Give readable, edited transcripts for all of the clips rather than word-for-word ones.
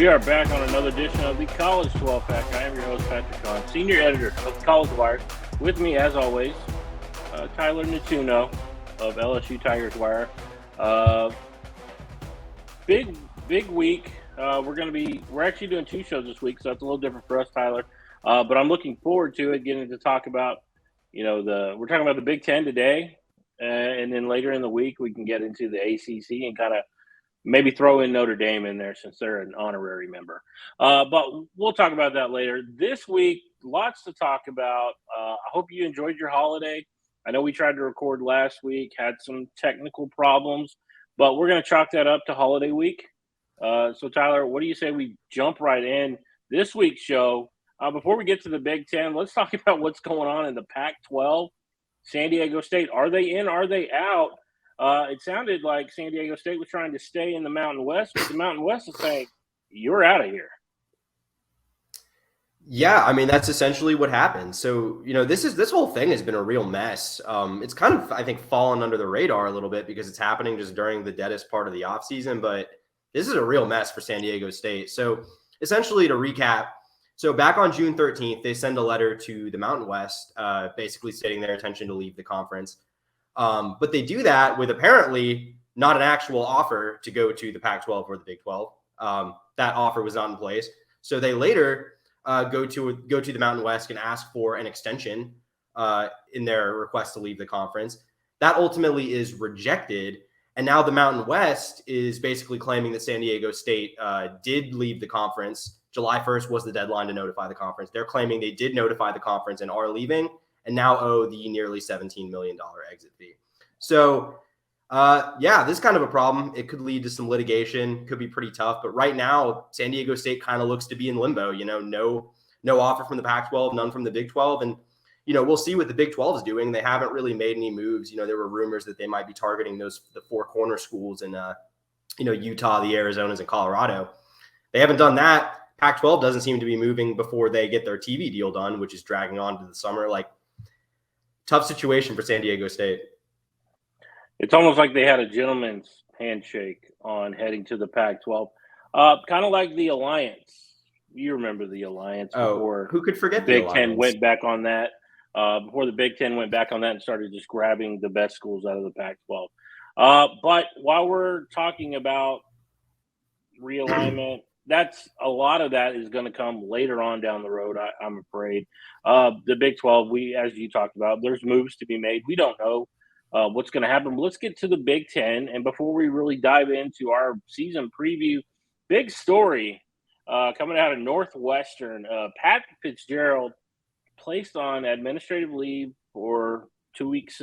We are back on another edition of the College 12 Pack. I am your host, Patrick Kahn, senior editor of the College Wire. With me, as always, Tyler Natuno of LSU Tigers Wire. Big week. We're actually doing two shows this week, so that's a little different for us, Tyler. But I'm looking forward to it, getting to talk about, we're talking about the Big Ten today, and then later in the week we can get into the ACC and kind of maybe throw in Notre Dame in there since they're an honorary member. But we'll talk about that later. This week, lots to talk about. I hope you enjoyed your holiday. I know we tried to record last week, had some technical problems, but we're going to chalk that up to holiday week. So, Tyler, what do you say we jump right in this week's show? Before we get to the Big Ten, let's talk about what's going on in the Pac-12. San Diego State, are they in? Are they out? It sounded like San Diego State was trying to stay in the Mountain West, but the Mountain West is saying, you're out of here. Yeah, I mean, that's essentially what happened. So, this whole thing has been a real mess. It's kind of, I think, fallen under the radar a little bit because it's happening just during the deadest part of the offseason, but this is a real mess for San Diego State. So, essentially, to recap, so back on June 13th, they send a letter to the Mountain West, basically stating their intention to leave the conference. But they do that with apparently not an actual offer to go to the Pac-12 or the Big 12. That offer was not in place. So they later go to the Mountain West and ask for an extension in their request to leave the conference. That ultimately is rejected. And now the Mountain West is basically claiming that San Diego State did leave the conference. July 1st was the deadline to notify the conference. They're claiming they did notify the conference and are leaving, and now owe the nearly $17 million exit fee. So, this is kind of a problem. It could lead to some litigation, could be pretty tough. But right now, San Diego State kind of looks to be in limbo. No offer from the Pac-12, none from the Big 12. And, we'll see what the Big 12 is doing. They haven't really made any moves. There were rumors that they might be targeting the four corner schools in, Utah, the Arizonas, and Colorado. They haven't done that. Pac-12 doesn't seem to be moving before they get their TV deal done, which is dragging on to the summer. Tough situation for San Diego State. It's almost like they had a gentleman's handshake on heading to the Pac-12. Kind of like the Alliance. You remember the Alliance before who could forget the Big Ten went back on that. Before the Big Ten went back on that and started just grabbing the best schools out of the Pac-12. But while we're talking about realignment, that's a lot of that is going to come later on down the road, I'm afraid. The Big 12, as you talked about, there's moves to be made. We don't know what's going to happen. But let's get to the Big 10. And before we really dive into our season preview, big story coming out of Northwestern. Pat FITZGERALD placed on administrative leave for 2 weeks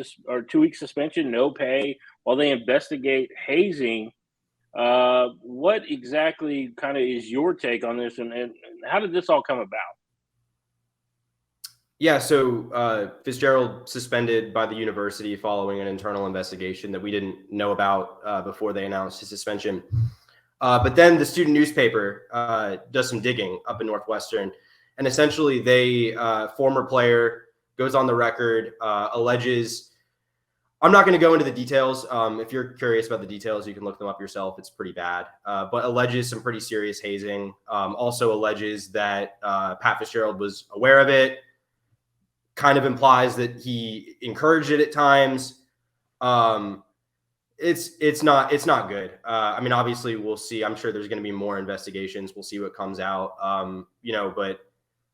suspension, no pay, while they investigate hazing. What exactly kind of is your take on this, and how did this all come about? Yeah, so FITZGERALD suspended by the university following an internal investigation that we didn't know about before they announced his suspension. But then the student newspaper does some digging up in Northwestern, and essentially former player goes on the record, alleges. I'm not going to go into the details. If you're curious about the details, you can look them up yourself. It's pretty bad, but alleges some pretty serious hazing. Also alleges that Pat FITZGERALD was aware of it. Kind of implies that he encouraged it at times. It's not good. Obviously we'll see. I'm sure there's going to be more investigations. We'll see what comes out. But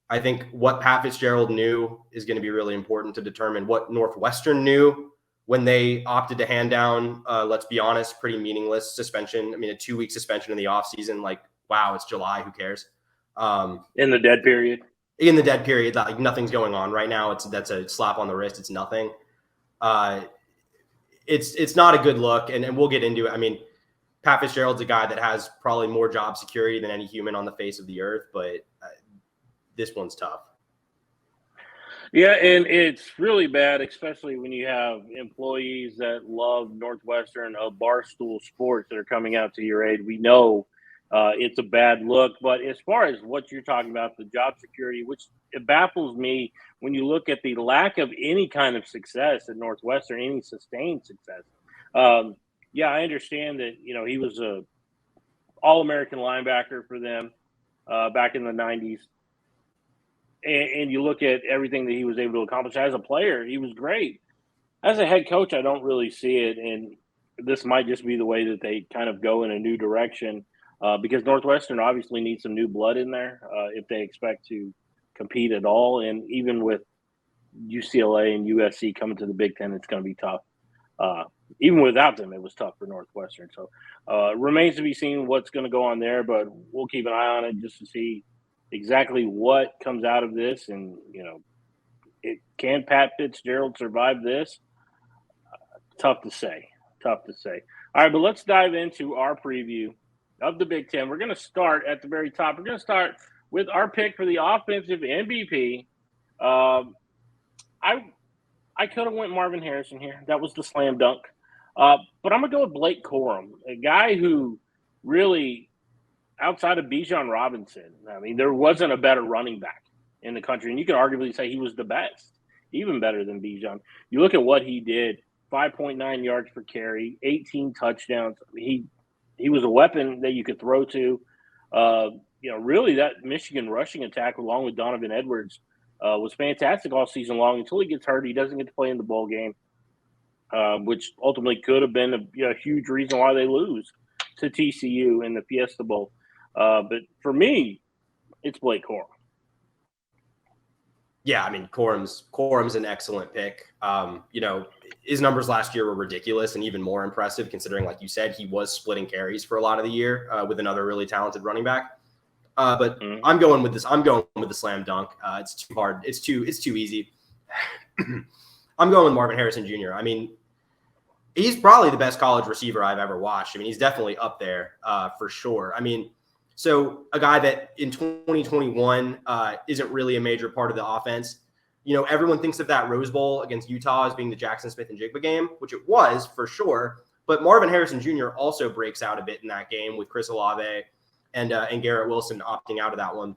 I think what Pat FITZGERALD knew is going to be really important to determine what Northwestern knew when they opted to hand down, let's be honest, pretty meaningless suspension. A 2-week suspension in the offseason, wow, it's July, who cares? In the dead period? In the dead period, nothing's going on right now. That's a slap on the wrist. It's nothing. It's not a good look, and we'll get into it. Pat FITZGERALD's a guy that has probably more job security than any human on the face of the earth, but this one's tough. Yeah, and it's really bad, especially when you have employees that love Northwestern, Barstool Sports, that are coming out to your aid. We know it's a bad look. But as far as what you're talking about, the job security, which it baffles me when you look at the lack of any kind of success at Northwestern, any sustained success. I understand that, he was a All-American linebacker for them. back in the 90s. And you look at everything that he was able to accomplish as a player, he was great. As a head coach, I don't really see it, and this might just be the way that they kind of go in a new direction because Northwestern obviously needs some new blood in there if they expect to compete at all. And even with UCLA and USC coming to the Big Ten, it's going to be tough. Even without them, it was tough for Northwestern. So remains to be seen what's going to go on there, but we'll keep an eye on it just to see exactly what comes out of this. And, can Pat Fitzgerald survive this? Tough to say. All right, but let's dive into our preview of the Big Ten. We're going to start at the very top. We're going to start with our pick for the offensive MVP. I could have went Marvin Harrison here. That was the slam dunk. But I'm going to go with Blake Corum, a guy who really, outside of Bijan Robinson, I mean, there wasn't a better running back in the country. And you could arguably say he was the best, even better than Bijan. You look at what he did, 5.9 yards per carry, 18 touchdowns. I mean, he was a weapon that you could throw to. Really that Michigan rushing attack along with Donovan Edwards was fantastic all season long until he gets hurt. He doesn't get to play in the bowl game, which ultimately could have been a huge reason why they lose to TCU in the Fiesta Bowl. But for me, it's Blake Corum. Yeah, I mean, Corum's an excellent pick. His numbers last year were ridiculous and even more impressive considering, like you said, he was splitting carries for a lot of the year with another really talented running back. But I'm going with this. I'm going with the slam dunk. It's too hard. It's too easy. I'm going with Marvin Harrison Jr. I mean, he's probably the best college receiver I've ever watched. I mean, he's definitely up there for sure. I mean, so a guy that in 2021 isn't really a major part of the offense. Everyone thinks of that Rose Bowl against Utah as being the Jackson Smith and Jigba game, which it was for sure. But Marvin Harrison Jr. also breaks out a bit in that game with Chris Olave and Garrett Wilson opting out of that one. And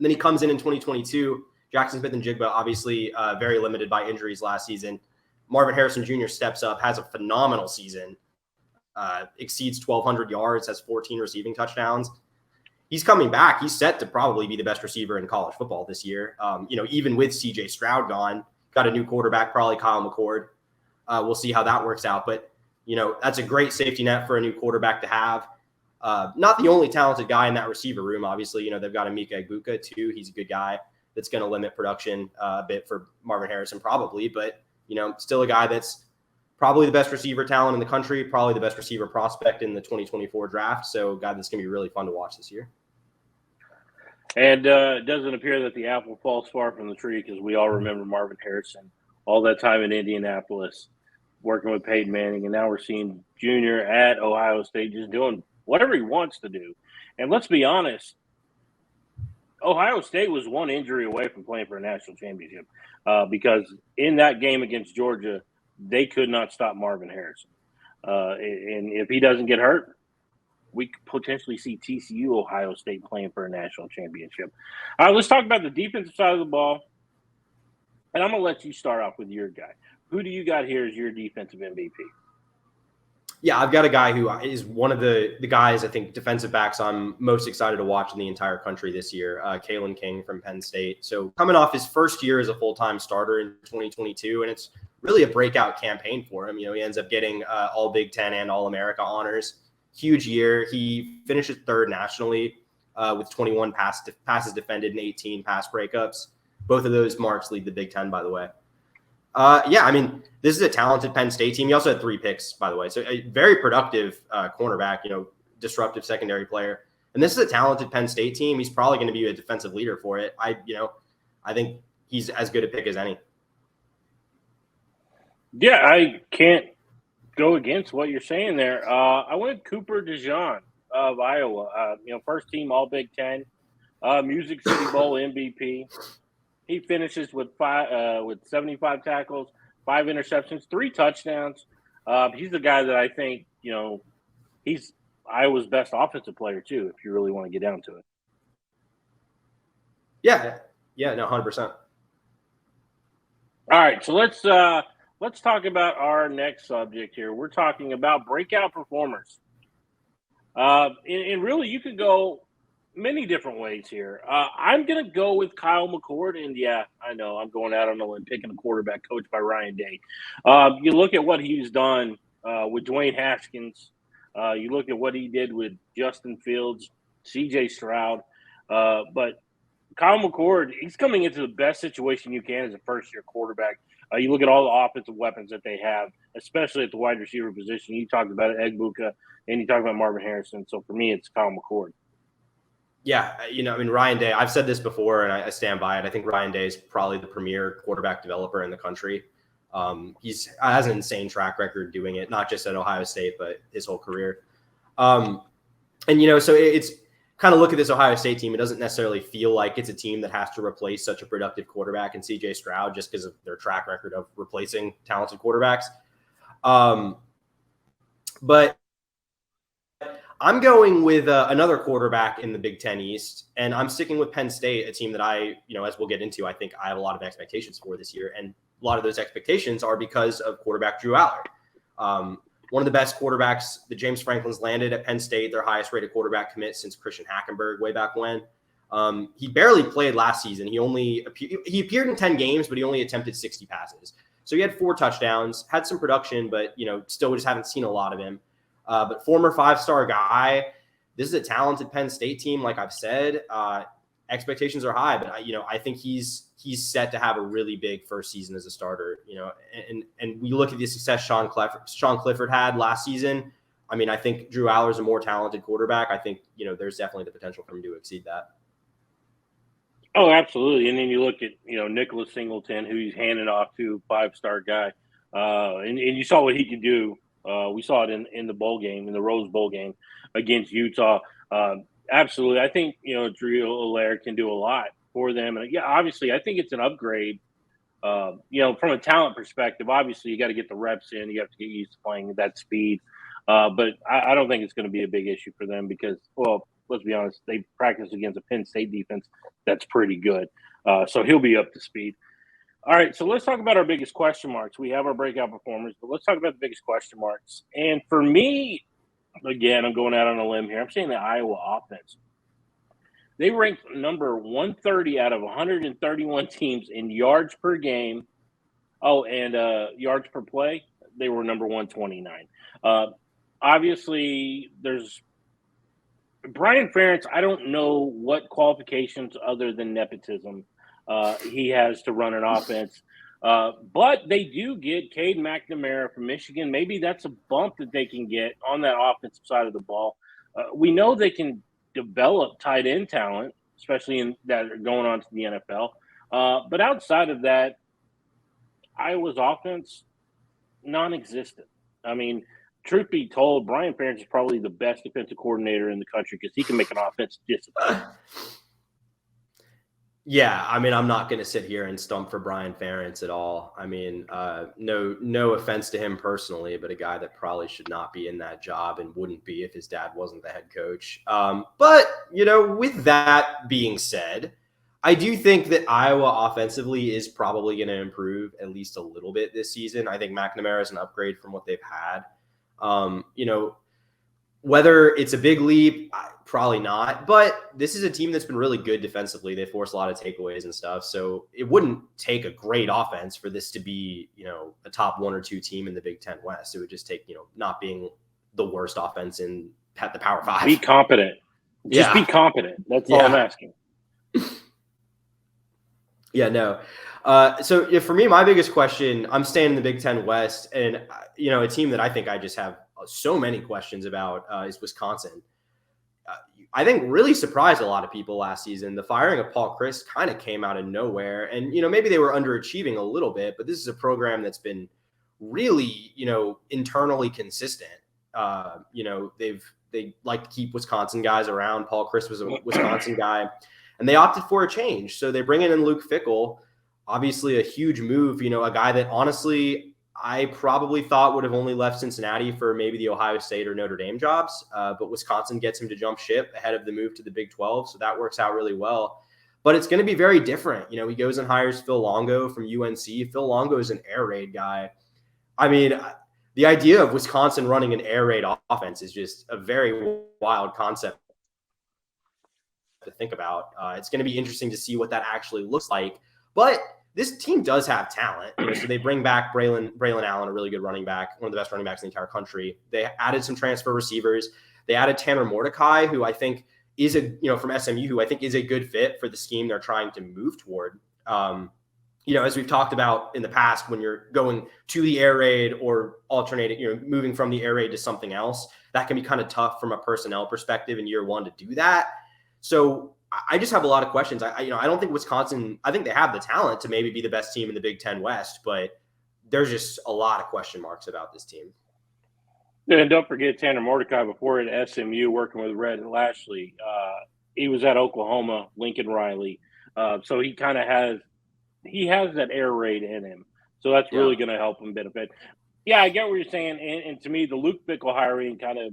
then he comes in 2022. Jackson Smith and Jigba obviously very limited by injuries last season. Marvin Harrison Jr. steps up, has a phenomenal season, exceeds 1,200 yards, has 14 receiving touchdowns. He's coming back. He's set to probably be the best receiver in college football this year. Even with C.J. Stroud gone, got a new quarterback, probably Kyle McCord. We'll see how that works out. But, that's a great safety net for a new quarterback to have. Not the only talented guy in that receiver room. Obviously, they've got Emeka Egbuka too. He's a good guy that's going to limit production a bit for Marvin Harrison probably. But, still a guy that's probably the best receiver talent in the country, probably the best receiver prospect in the 2024 draft. So a guy that's going to be really fun to watch this year. And it doesn't appear that the apple falls far from the tree because we all remember Marvin Harrison, all that time in Indianapolis, working with Peyton Manning. And now we're seeing Junior at Ohio State just doing whatever he wants to do. And let's be honest, Ohio State was one injury away from playing for a national championship because in that game against Georgia, they could not stop Marvin Harrison. And if he doesn't get hurt, we could potentially see TCU, Ohio State playing for a national championship. All right, let's talk about the defensive side of the ball. And I'm going to let you start off with your guy. Who do you got here as your defensive MVP? Yeah, I've got a guy who is one of the guys, I think, defensive backs I'm most excited to watch in the entire country this year, Kalen King from Penn State. So coming off his first year as a full-time starter in 2022, and it's really a breakout campaign for him. He ends up getting all Big Ten and All-America honors. Huge year. He finishes third nationally with 21 passes defended and 18 pass breakups. Both of those marks lead the Big Ten, by the way. This is a talented Penn State team. He also had 3 picks, by the way. So a very productive cornerback, disruptive secondary player. And this is a talented Penn State team. He's probably going to be a defensive leader for it. I think he's as good a pick as any. Yeah, I can't go against what you're saying there. I went Cooper DeJean of Iowa. First team All Big Ten, Music City Bowl MVP. He finishes with 75 tackles, 5 interceptions, 3 touchdowns. He's the guy that I think he's Iowa's best offensive player too. If you really want to get down to it. Yeah, 100%. All right, so let's talk about our next subject here. We're talking about breakout performers. And really, you could go many different ways here. I'm going to go with Kyle McCord, and yeah, I know I'm going out on a limb picking a quarterback coached by Ryan Day. You look at what he's done with Dwayne Haskins. You look at what he did with Justin Fields, C.J. Stroud, but Kyle McCord, he's coming into the best situation you can as a first-year quarterback. You look at all the offensive weapons that they have, especially at the wide receiver position. You talked about it, Egbuka, and you talked about Marvin Harrison. So for me, it's Kyle McCord. Yeah, I mean, Ryan Day, I've said this before, and I stand by it. I think Ryan Day is probably the premier quarterback developer in the country. He has an insane track record doing it, not just at Ohio State, but his whole career. And, so it's kind of look at this Ohio State team. It doesn't necessarily feel like it's a team that has to replace such a productive quarterback in C.J. Stroud just because of their track record of replacing talented quarterbacks. But I'm going with another quarterback in the Big Ten East, and I'm sticking with Penn State, a team that as we'll get into, I think I have a lot of expectations for this year. And a lot of those expectations are because of quarterback Drew Aller. One of the best quarterbacks that James Franklin's landed at Penn State, their highest rated quarterback commit since Christian Hackenberg way back when. He barely played last season. He appeared in 10 games, but he only attempted 60 passes. So he had 4 touchdowns, had some production, but, still just haven't seen a lot of him. But former 5-star guy, this is a talented Penn State team. Like I've said, expectations are high, but I think he's set to have a really big first season as a starter. And we look at the success Sean Clifford had last season. I mean, I think Drew Aller's a more talented quarterback. I think there's definitely the potential for him to exceed that. Oh, absolutely. And then you look at Nicholas Singleton, who he's handing off to, 5-star guy, and you saw what he could do. We saw it in the bowl game, in the Rose Bowl game against Utah. Absolutely. I think, Drew Aller can do a lot for them. And yeah, obviously, I think it's an upgrade. From a talent perspective, obviously, you got to get the reps in. You have to get used to playing at that speed. But I don't think it's going to be a big issue for them because, well, let's be honest, they practice against a Penn State defense that's pretty good. So he'll be up to speed. All right, so let's talk about our biggest question marks. We have our breakout performers, but let's talk about the biggest question marks. And for me, again, I'm going out on a limb here. I'm saying the Iowa offense. They ranked number 130 out of 131 teams in yards per game. Oh, and yards per play, they were number 129. Obviously, there's Brian Ferentz. I don't know what qualifications other than nepotism he has to run an offense. But they do get Cade McNamara from Michigan. Maybe that's a bump that they can get on that offensive side of the ball. We know they can develop tight end talent, especially in that are going on to the NFL. But outside of that, Iowa's offense, non-existent. I mean, truth be told, Brian Ferentz is probably the best defensive coordinator in the country because he can make an offense discipline. Yeah, I mean, I'm not going to sit here and stump for Brian Ferentz at all. I mean, no offense to him personally, but a guy that probably should not be in that job and wouldn't be if his dad wasn't the head coach. But, with that being said, I do think that Iowa offensively is probably going to improve at least a little bit this season. I think McNamara is an upgrade from what they've had. Whether it's a big leap, probably not. But this is a team that's been really good defensively. They force a lot of takeaways and stuff. So it wouldn't take a great offense for this to be, a top 1 or 2 team in the Big Ten West. It would just take, not being the worst offense in the Power 5. Be competent. Just be competent. That's all I'm asking. Yeah, no. So for me, my biggest question, I'm staying in the Big Ten West, and a team that I think I just have so many questions about is Wisconsin. I think really surprised a lot of people last season. The firing of Paul Chryst kind of came out of nowhere, and maybe they were underachieving a little bit, but this is a program that's been really internally consistent. They like to keep Wisconsin guys around. Paul Chryst was a Wisconsin guy. And they opted for a change. So they bring in Luke Fickell, obviously a huge move, a guy that honestly I probably thought would have only left Cincinnati for maybe the Ohio State or Notre Dame jobs. But Wisconsin gets him to jump ship ahead of the move to the Big 12. So that works out really well. But it's going to be very different. He goes and hires Phil Longo from UNC. Phil Longo is an air raid guy. I mean, the idea of Wisconsin running an air raid offense is just a very wild concept to think about. It's going to be interesting to see what that actually looks like. But this team does have talent. So they bring back Braylon Allen, a really good running back, one of the best running backs in the entire country. They added some transfer receivers. They added Tanner Mordecai, who I think is from SMU, who I think is a good fit for the scheme they're trying to move toward. As we've talked about in the past, when you're going to the air raid or alternating, moving from the air raid to something else, that can be kind of tough from a personnel perspective in year one to do that. So I just have a lot of questions. I don't think Wisconsin, I think they have the talent to maybe be the best team in the Big Ten West, but there's just a lot of question marks about this team. Yeah, and don't forget Tanner Mordecai before at SMU working with Red and Lashley. He was at Oklahoma, Lincoln Riley. So he kind of has that air raid in him. So that's really going to help him benefit. Yeah, I get what you're saying. And to me, the Luke Fickell hiring kind of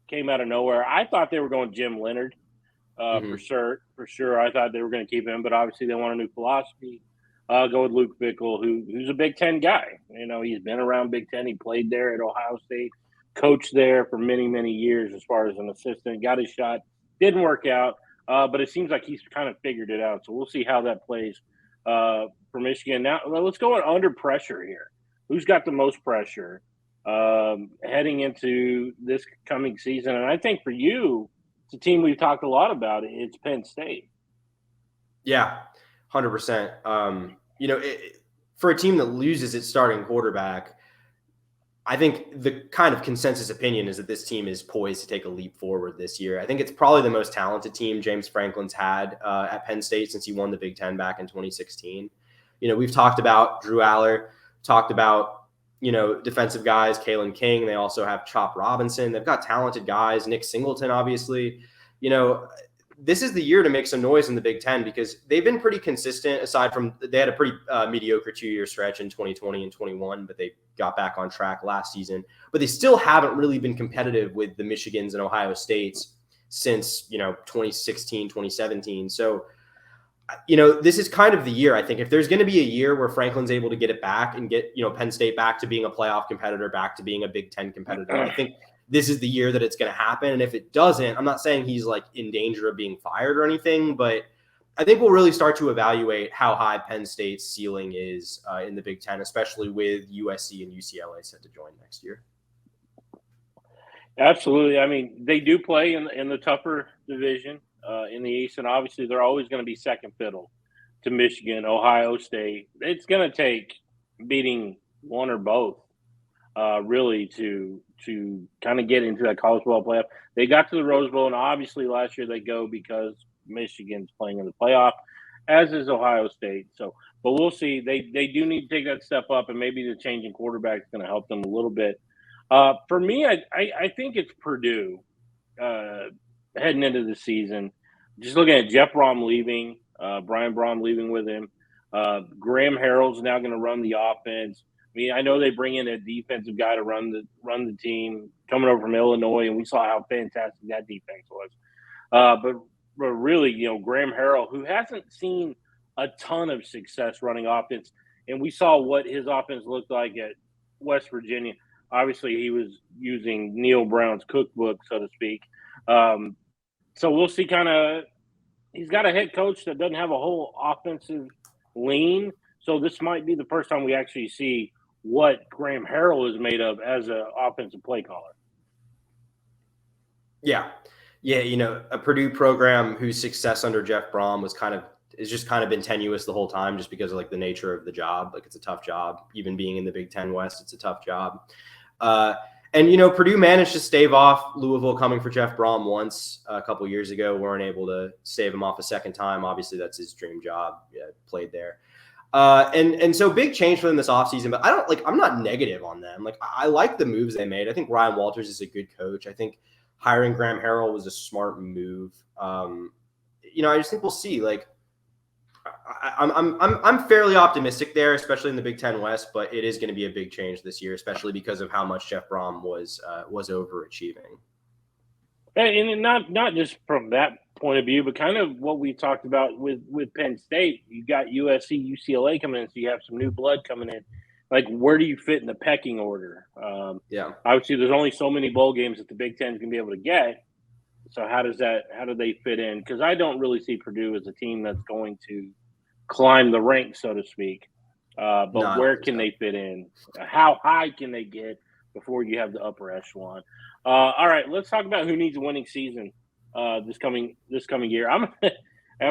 came out of nowhere. I thought they were going Jim Leonard for sure. I thought they were going to keep him, but obviously they want a new philosophy. Go with Luke Fickell, who's a Big Ten guy. He's been around Big Ten. He played there at Ohio State, coached there for many, many years as far as an assistant. Got his shot. Didn't work out, but it seems like he's kind of figured it out. So we'll see how that plays for Michigan. Now, let's go under pressure here. Who's got the most pressure heading into this coming season? And I think for you, it's a team we've talked a lot about. It's Penn State. Yeah, 100%. For a team that loses its starting quarterback, I think the kind of consensus opinion is that this team is poised to take a leap forward this year. I think it's probably the most talented team James Franklin's had at Penn State since he won the Big Ten back in 2016. We've talked about Drew Aller, talked about, defensive guys, Kalen King. They also have Chop Robinson. They've got talented guys, Nick Singleton, obviously. This is the year to make some noise in the Big Ten because they've been pretty consistent aside from they had a pretty mediocre 2-year stretch in 2020 and 21, but they got back on track last season. But they still haven't really been competitive with the Michigans and Ohio States since, 2016, 2017. So, this is kind of the year, I think. If there's going to be a year where Franklin's able to get it back and get, Penn State back to being a playoff competitor, back to being a Big Ten competitor, I think this is the year that it's going to happen. And if it doesn't, I'm not saying he's like in danger of being fired or anything, but I think we'll really start to evaluate how high Penn State's ceiling is in the Big Ten, especially with USC and UCLA set to join next year. Absolutely. I mean, they do play in the tougher division in the East, and obviously they're always going to be second fiddle to Michigan, Ohio State. It's going to take beating one or both really to kind of get into that college football playoff. They got to the Rose Bowl, and obviously last year they go because Michigan's playing in the playoff, as is Ohio State. So, but we'll see. They do need to take that step up, and maybe the changing quarterback is going to help them a little bit. For me, I think it's Purdue heading into the season. Just looking at Jeff Brom leaving, Brian Brom leaving with him. Graham Harrell's now going to run the offense. I mean, I know they bring in a defensive guy to run the team coming over from Illinois, and we saw how fantastic that defense was. But really, Graham Harrell, who hasn't seen a ton of success running offense, and we saw what his offense looked like at West Virginia. Obviously, he was using Neil Brown's cookbook, so to speak. So we'll see he's got a head coach that doesn't have a whole offensive lean. So this might be the first time we actually see what Graham Harrell is made of as an offensive play caller. Yeah. A Purdue program whose success under Jeff Brom is just kind of been tenuous the whole time just because of like the nature of the job. Like it's a tough job. Even being in the Big Ten West, it's a tough job. And Purdue managed to stave off Louisville coming for Jeff Brom once a couple years ago. Weren't able to stave him off a second time. Obviously, that's his dream job. Yeah, played there. And so big change for them this offseason, but I'm not negative on them. Like I like the moves they made. I think Ryan Walters is a good coach. I think hiring Graham Harrell was a smart move. I just think we'll see. Like I'm fairly optimistic there, especially in the Big Ten West, but it is going to be a big change this year, especially because of how much Jeff Brom was overachieving. And not just from that point of view, but kind of what we talked about with Penn State. You got USC, UCLA coming in, so you have some new blood coming in. Like, where do you fit in the pecking order? Obviously, there's only so many bowl games that the Big Ten can be able to get. So how do they fit in? Because I don't really see Purdue as a team that's going to climb the ranks, so to speak. No, But I don't where think can so. they fit in? How high can they get before you have the upper echelon? All right, let's talk about who needs a winning season this coming year. I'm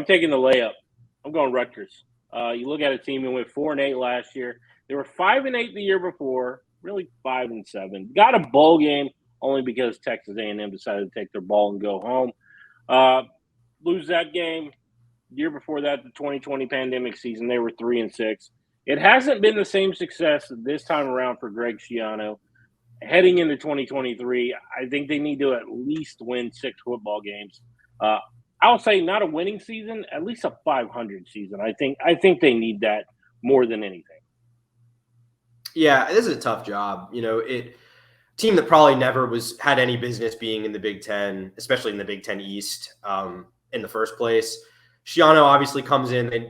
taking the layup. I'm going Rutgers. You look at a team who went 4-8 last year. They were 5-8 the year before. Really 5-7. Got a bowl game only because Texas A&M decided to take their ball and go home. Lose that game. Year before that, the 2020 pandemic season, they were 3-6. It hasn't been the same success this time around for Greg Schiano. Heading into 2023, I think they need to at least win 6 football games. I'll say not a winning season, at least a 500 season. I think they need that more than anything. Yeah, this is a tough job. Team that probably never had any business being in the Big Ten, especially in the Big Ten East, in the first place. Schiano obviously comes in, and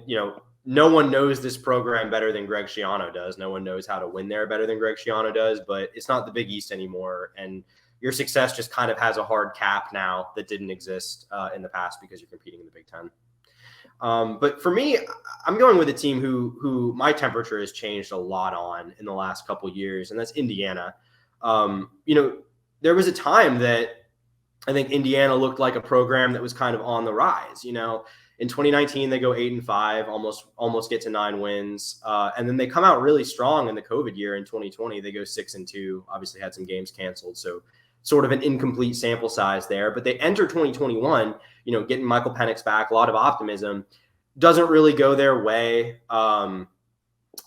no one knows this program better than Greg Schiano does. No one knows how to win there better than Greg Schiano does. But it's not the Big East anymore, and your success just kind of has a hard cap now that didn't exist in the past because you're competing in the Big Ten. But for me, I'm going with a team who my temperature has changed a lot on in the last couple of years, and that's Indiana. There was a time that I think Indiana looked like a program that was kind of on the rise. In 2019, they go 8-5, almost get to 9 wins. And then they come out really strong in the COVID year. In 2020, they go 6-2, obviously had some games canceled. So sort of an incomplete sample size there, but they enter 2021, getting Michael Penix back, a lot of optimism, doesn't really go their way.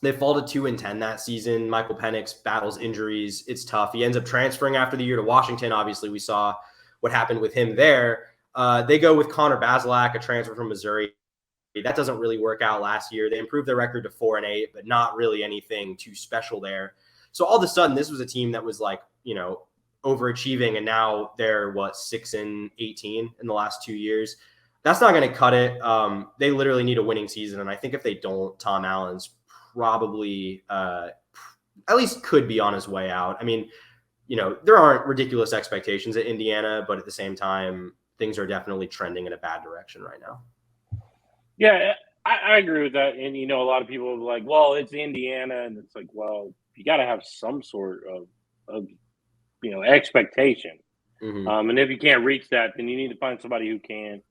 They fall to 2-10 that season. Michael Penix battles injuries. It's tough. He ends up transferring after the year to Washington. Obviously, we saw what happened with him there. They go with Connor Bazelak, a transfer from Missouri. That doesn't really work out last year. They improved their record to 4-8, but not really anything too special there. So all of a sudden, this was a team that was like, overachieving, and now they're 6-18 in the last 2 years. That's not going to cut it. They literally need a winning season, and I think if they don't, Tom Allen's probably at least could be on his way out. I mean, there aren't ridiculous expectations at Indiana, but at the same time, things are definitely trending in a bad direction right now. Yeah, I agree with that. And, a lot of people are like, well, it's Indiana. And it's like, well, you got to have some sort of expectation. Mm-hmm. And if you can't reach that, then you need to find somebody who can.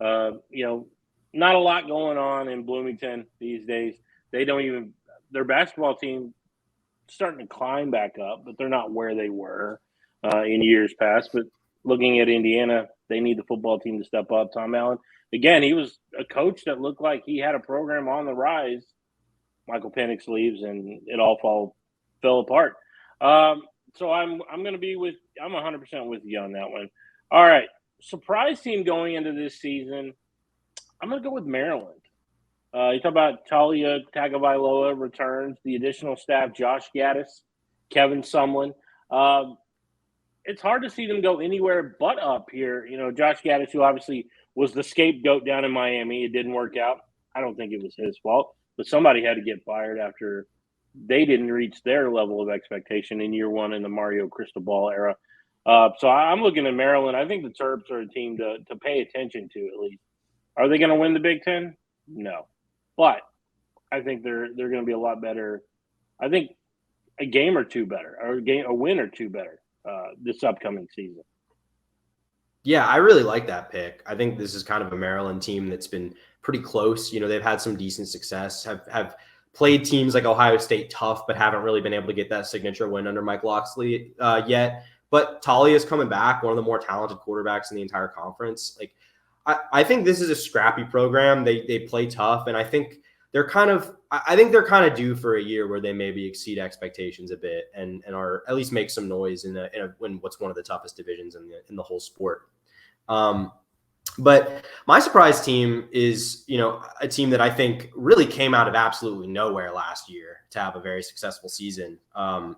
Not a lot going on in Bloomington these days. Their basketball team starting to climb back up, but they're not where they were in years past. But looking at Indiana, they need the football team to step up. Tom Allen, again, he was a coach that looked like he had a program on the rise. Michael Penix leaves, and it all fell apart. So I'm going to be I'm 100% with you on that one. All right, surprise team going into this season, I'm going to go with Maryland. You talk about Talia Tagovailoa returns, the additional staff, Josh Gaddis, Kevin Sumlin. It's hard to see them go anywhere but up here. Josh Gaddis, who obviously was the scapegoat down in Miami, it didn't work out. I don't think it was his fault, but somebody had to get fired after they didn't reach their level of expectation in year one in the Mario Cristobal era. So I'm looking at Maryland. I think the Terps are a team to pay attention to at least. Are they going to win the Big Ten? No. But I think they're going to be a lot better. I think a game or two better, or a win or two better this upcoming season. Yeah, I really like that pick. I think this is kind of a Maryland team that's been pretty close. They've had some decent success, have played teams like Ohio State tough, but haven't really been able to get that signature win under Mike Locksley yet. But Talia is coming back, one of the more talented quarterbacks in the entire conference. I think this is a scrappy program. They play tough, and I think they're kind of due for a year where they maybe exceed expectations a bit and are at least make some noise in what's one of the toughest divisions in the whole sport. But my surprise team is, a team that I think really came out of absolutely nowhere last year to have a very successful season,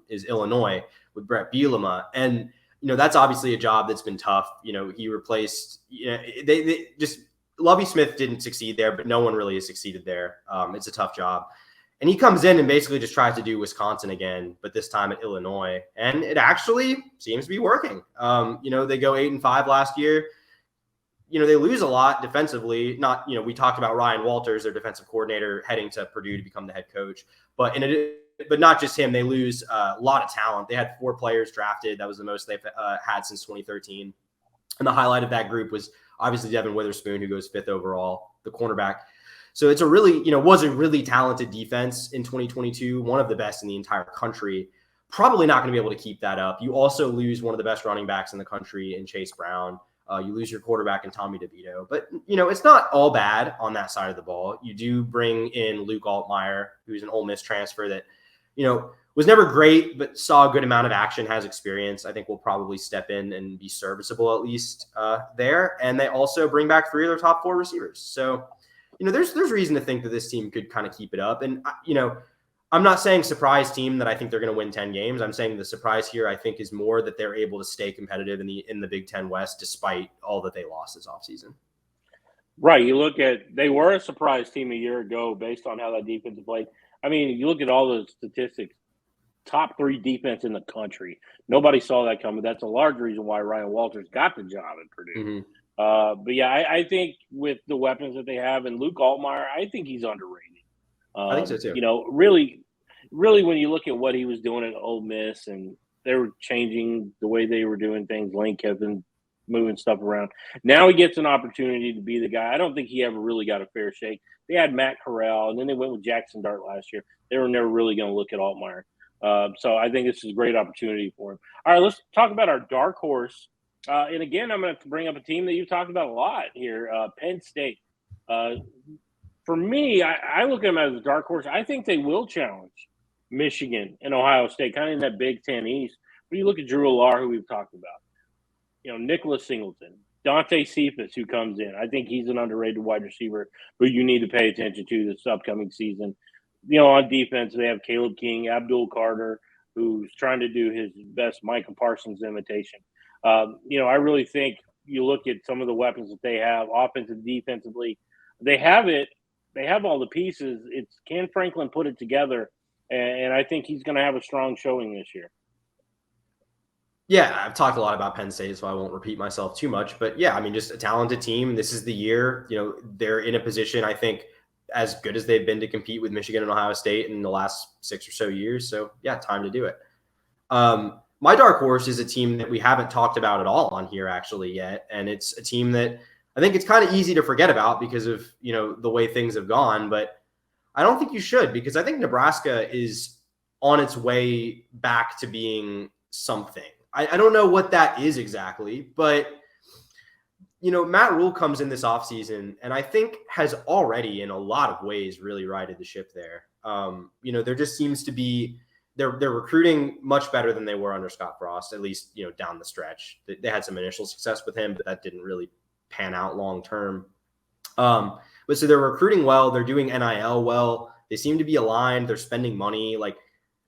is Illinois with Brett Bielema. And, that's obviously a job that's been tough. He replaced, they just, Lovie Smith didn't succeed there, but no one really has succeeded there. It's a tough job. And he comes in and basically just tries to do Wisconsin again, but this time at Illinois. And it actually seems to be working. They go 8-5 last year. they lose a lot defensively. Not, we talked about Ryan Walters, their defensive coordinator, heading to Purdue to become the head coach. But but not just him. They lose a lot of talent. They had 4 players drafted. That was the most they've had since 2013. And the highlight of that group was obviously Devin Witherspoon, who goes 5th overall, the cornerback. So it's a really, was a really talented defense in 2022, one of the best in the entire country. Probably not going to be able to keep that up. You also lose one of the best running backs in the country in Chase Brown. You lose your quarterback in Tommy DeVito. But, it's not all bad on that side of the ball. You do bring in Luke Altmaier, who's an Ole Miss transfer that, was never great, but saw a good amount of action, has experience. I think will probably step in and be serviceable at least there. And they also bring back 3 of their top 4 receivers. So, there's reason to think that this team could kind of keep it up. And, I'm not saying surprise team that I think they're going to win 10 games. I'm saying the surprise here, I think, is more that they're able to stay competitive in the Big Ten West, despite all that they lost this offseason. Right. You look at, they were a surprise team a year ago based on how that defense played. I mean, you look at all the statistics, top 3 defense in the country. Nobody saw that coming. That's a large reason why Ryan Walters got the job at Purdue. Mm-hmm. But yeah, I think with the weapons that they have and Luke Altmaier, I think he's underrated. I think so too. Really when you look at what he was doing at Ole Miss, and they were changing the way they were doing things, Lane Kiffin moving stuff around. Now he gets an opportunity to be the guy. I don't think he ever really got a fair shake. They had Matt Corral, and then they went with Jackson Dart last year. They were never really going to look at Altmaier. So I think this is a great opportunity for him. All right, let's talk about our dark horse. And again, I'm going to bring up a team that you've talked about a lot here, Penn State. For me, I look at them as a dark horse. I think they will challenge Michigan and Ohio State, kind of in that Big Ten East. But you look at Drew Allar, who we've talked about, Nicholas Singleton, Dante Cephas, who comes in. I think he's an underrated wide receiver who you need to pay attention to this upcoming season. On defense, they have Caleb King, Abdul Carter, who's trying to do his best Micah Parsons imitation. I really think you look at some of the weapons that they have, offensive, defensively. They have it. They have all the pieces. It's can Franklin put it together, and I think he's going to have a strong showing this year. Yeah, I've talked a lot about Penn State, so I won't repeat myself too much. But yeah, I mean, just a talented team. This is the year. They're in a position, I think, as good as they've been to compete with Michigan and Ohio State in the last 6 or so years. So yeah, time to do it. My dark horse is a team that we haven't talked about at all on here actually yet, and it's a team that I think it's kind of easy to forget about because of, the way things have gone, but I don't think you should, because I think Nebraska is on its way back to being something. I don't know what that is exactly, but, Matt Rule comes in this offseason and I think has already in a lot of ways really righted the ship there. There just seems to be, they're recruiting much better than they were under Scott Frost, at least, down the stretch. They had some initial success with him, but that didn't really pan out long term. But so they're recruiting well, they're doing NIL well, they seem to be aligned, they're spending money. Like,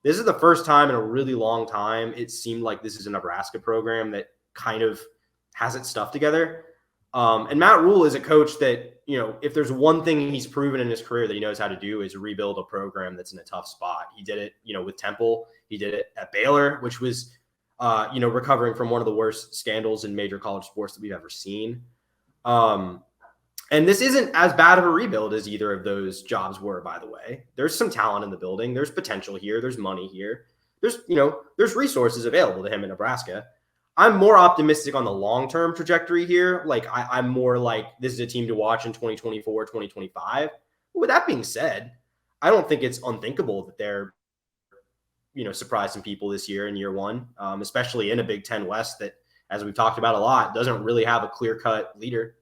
this is the first time in a really long time it seemed like this is a Nebraska program that kind of has its stuff together. And Matt Rule is a coach that, if there's one thing he's proven in his career that he knows how to do is rebuild a program that's in a tough spot. He did it, with Temple. He did it at Baylor, which was, recovering from one of the worst scandals in major college sports that we've ever seen. And this isn't as bad of a rebuild as either of those jobs were, by the way. There's some talent in the building. There's potential here. There's money here. There's resources available to him in Nebraska. I'm more optimistic on the long-term trajectory here. Like, I'm more like, this is a team to watch in 2024, 2025. But with that being said, I don't think it's unthinkable that they're, surprising people this year in year one, especially in a Big Ten West that, as we've talked about a lot, doesn't really have a clear-cut leader.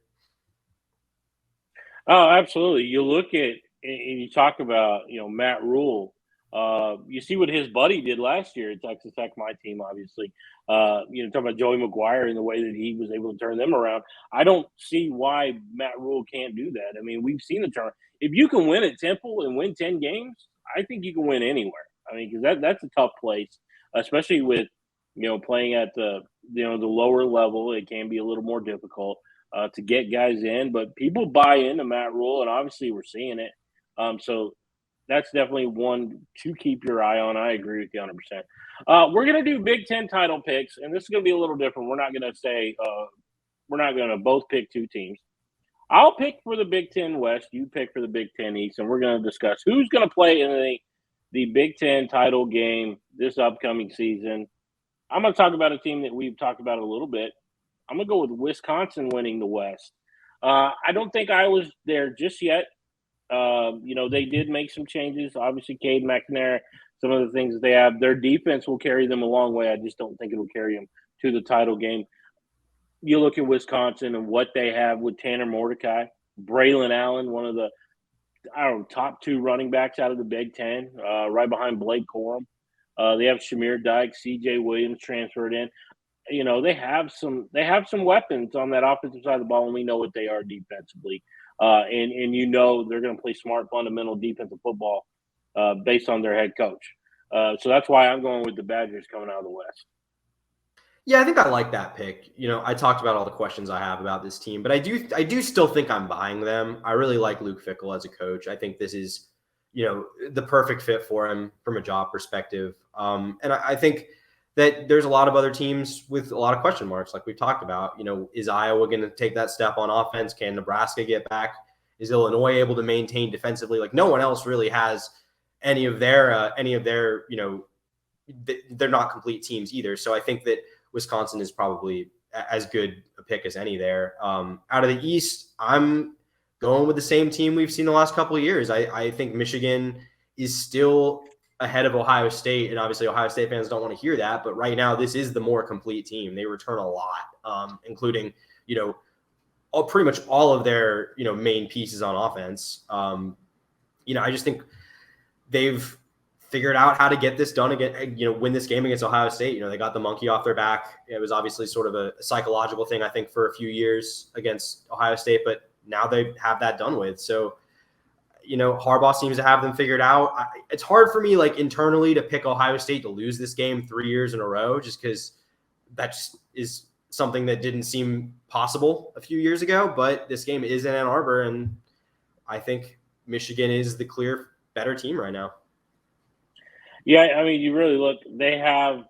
Oh, absolutely. You look at, and you talk about, Matt Rule. You see what his buddy did last year at Texas Tech, my team, obviously. Talking about Joey McGuire and the way that he was able to turn them around. I don't see why Matt Rule can't do that. I mean, we've seen the turn. If you can win at Temple and win 10 games, I think you can win anywhere. I mean, because that's a tough place, especially with, playing at the lower level. It can be a little more difficult to get guys in, but people buy into Matt Rule, and obviously we're seeing it. So that's definitely one to keep your eye on. I agree with you 100%. We're going to do Big Ten title picks, and this is going to be a little different. We're not going to say we're not going to both pick two teams. I'll pick for the Big Ten West. You pick for the Big Ten East, and we're going to discuss who's going to play in the Big Ten title game this upcoming season. I'm going to talk about a team that we've talked about a little bit. I'm going to go with Wisconsin winning the West. I don't think Iowa's there just yet. They did make some changes. Obviously, Cade McNair, some of the things that they have. Their defense will carry them a long way. I just don't think it will carry them to the title game. You look at Wisconsin and what they have with Tanner Mordecai, Braylon Allen, one of the top two running backs out of the Big Ten, right behind Blake Corum. They have Shamir Dykes, C.J. Williams transferred in. They have some weapons on that offensive side of the ball, and we know what they are defensively. And they're going to play smart, fundamental defensive football based on their head coach. So that's why I'm going with the Badgers coming out of the West. Yeah, I think I like that pick. I talked about all the questions I have about this team, but I do still think I'm buying them. I really like Luke Fickell as a coach. I think this is, the perfect fit for him from a job perspective. And I think that there's a lot of other teams with a lot of question marks, like we've talked about. Is Iowa going to take that step on offense? Can Nebraska get back? Is Illinois able to maintain defensively? Like, no one else really has any of their, they're not complete teams either. So I think that Wisconsin is probably as good a pick as any there. Out of the East, I'm going with the same team we've seen the last couple of years. I think Michigan is still ahead of Ohio State, and obviously Ohio State fans don't want to hear that, but right now this is the more complete team. They return a lot, including, pretty much all of their, main pieces on offense. I just think they've figured out how to get this done again, win this game against Ohio State. They got the monkey off their back. It was obviously sort of a psychological thing, I think, for a few years against Ohio State, but now they have that done with. So, Harbaugh seems to have them figured out. It's hard for me, internally, to pick Ohio State to lose this game 3 years in a row, just because that just is something that didn't seem possible a few years ago. But this game is in Ann Arbor, and I think Michigan is the clear better team right now. Yeah, I mean, you really look, they have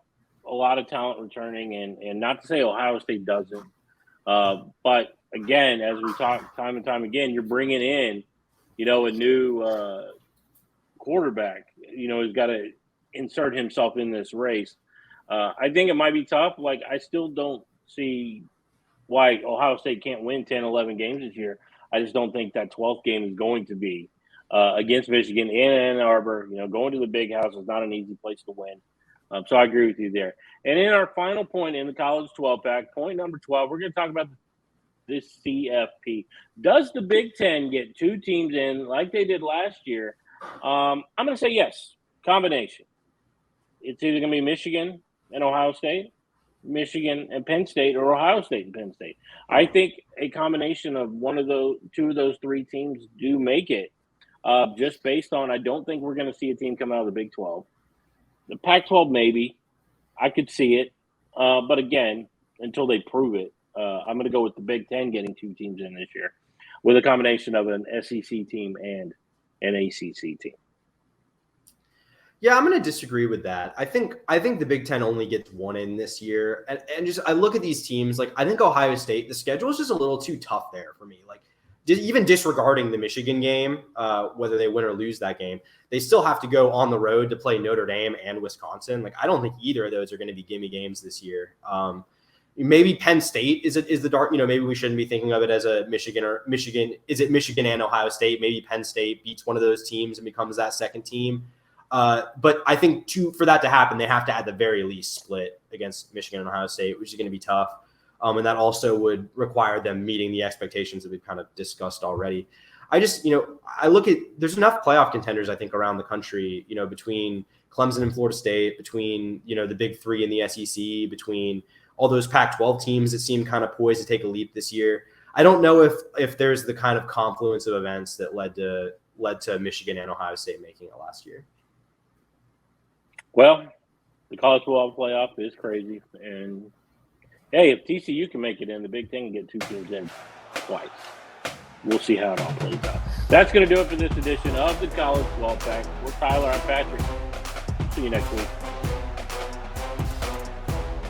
a lot of talent returning, and not to say Ohio State doesn't. But again, as we talk time and time again, you're bringing in, a new quarterback, who's got to insert himself in this race. I think it might be tough. I still don't see why Ohio State can't win 10, 11 games this year. I just don't think that 12th game is going to be against Michigan in Ann Arbor. Going to the Big House is not an easy place to win. So I agree with you there. And in our final point in the college 12-pack, point number 12, we're going to talk about this CFP. Does the Big Ten get two teams in like they did last year? I'm going to say yes, combination. It's either going to be Michigan and Ohio State, Michigan and Penn State, or Ohio State and Penn State. I think a combination of two of those three teams do make it. Just based on, I don't think we're going to see a team come out of the Big 12. The Pac-12, maybe. I could see it. But again, until they prove it, I'm going to go with the Big Ten getting two teams in this year with a combination of an SEC team and an ACC team. Yeah, I'm going to disagree with that. I think the Big Ten only gets one in this year. And just, I look at these teams, I think Ohio State, the schedule is just a little too tough there for me. Even disregarding the Michigan game, whether they win or lose that game, they still have to go on the road to play Notre Dame and Wisconsin. I don't think either of those are going to be gimme games this year. Maybe Penn State is the dark. Maybe we shouldn't be thinking of it as a Michigan or Michigan. Is it Michigan and Ohio State? Maybe Penn State beats one of those teams and becomes that second team. But I think for that to happen, they have to at the very least split against Michigan and Ohio State, which is going to be tough. And that also would require them meeting the expectations that we've kind of discussed already. I just, I look at, there's enough playoff contenders, I think, around the country, between Clemson and Florida State, between, the big three in the SEC, between all those Pac-12 teams that seem kind of poised to take a leap this year. I don't know if there's the kind of confluence of events that led to Michigan and Ohio State making it last year. Well, the college football playoff is crazy. And, hey, if TCU can make it in, the Big Ten can get two teams in twice. We'll see how it all plays out. That's going to do it for this edition of the College 12-Pack. We're Tyler. I'm Patrick. See you next week.